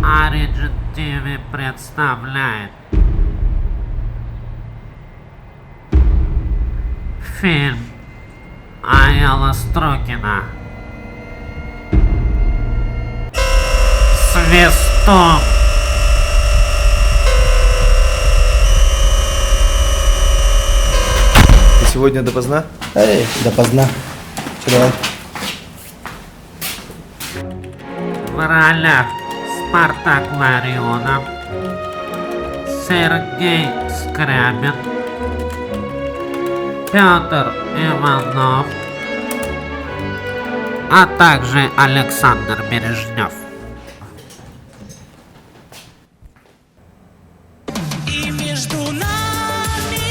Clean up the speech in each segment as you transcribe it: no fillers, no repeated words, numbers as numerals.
Origin TV представляет фильм Аэла Строкина «Свистун». Ты сегодня допоздна? Эй, допоздна. Че, давай? В ролях Спартак Ларионов, Сергей Скрябин, Петр Иванов, а также Александр Бережнев. И между нами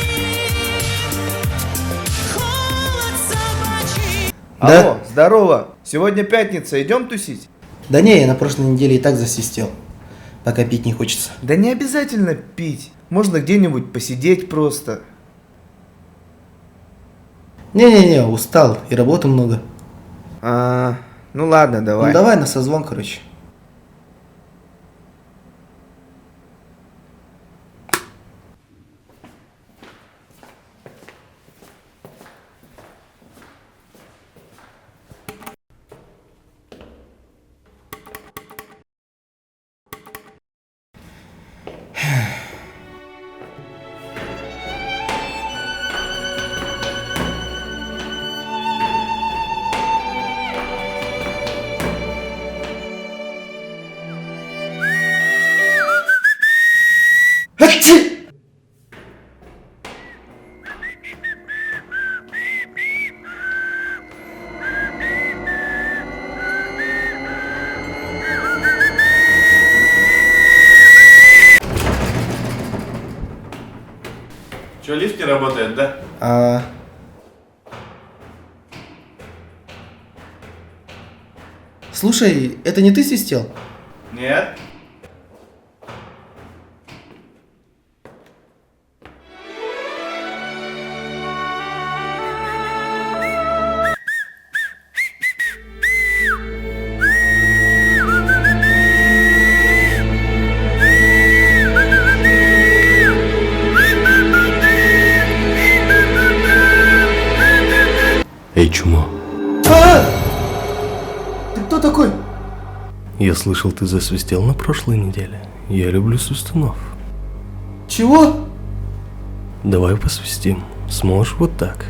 холод собачий. Да? Алло, здорово. Сегодня пятница, идем тусить? Да не, я на прошлой неделе и так засвистел. Пока пить не хочется. Да не обязательно пить. Можно где-нибудь посидеть просто. Не-не-не, устал и работы много. Ну ладно, давай. Ну давай на созвон, короче. Ачи! Че, лифт не работает, да? Слушай, это не ты свистел? Нет. Эй, чумо, Ты кто такой? я слышал, ты засвистел на прошлой неделе. Я люблю свистунов. Чего? Давай посвистим. Сможешь вот так?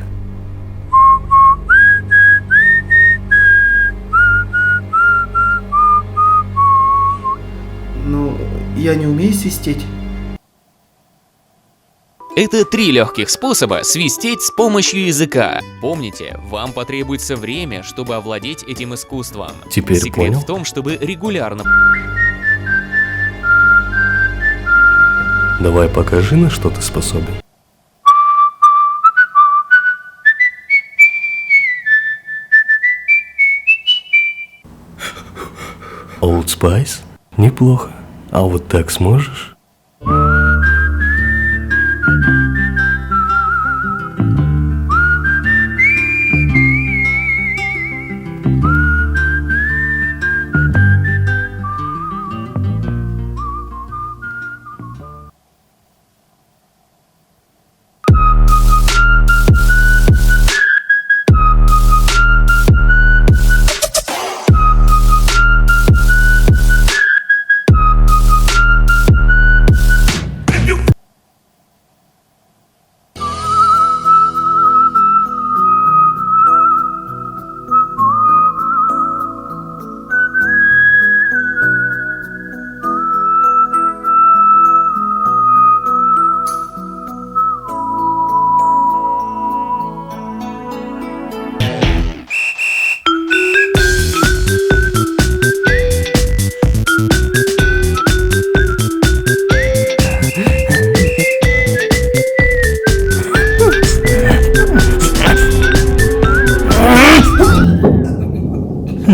Ну, я не умею свистеть. Это 3 легких способа свистеть с помощью языка. Помните, вам потребуется время, чтобы овладеть этим искусством. Теперь Секрет понял? в том, чтобы регулярно... Давай покажи, на что ты способен. Old Spice? Неплохо. А вот так сможешь?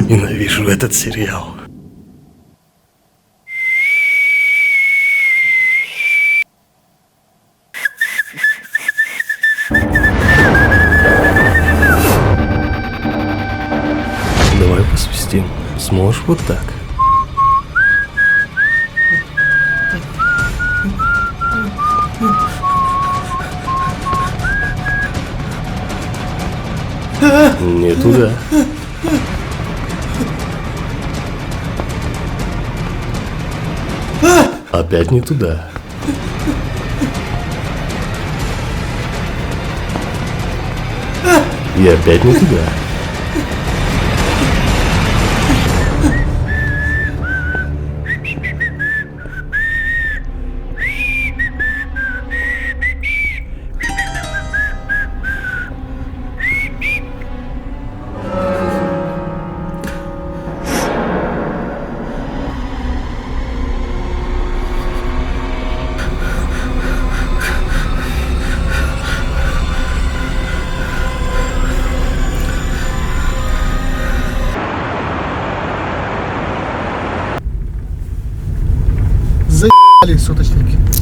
Ненавижу этот сериал. Давай посвистим. Сможешь вот так? Не туда. Опять не туда. И опять не туда. Заебали соточники.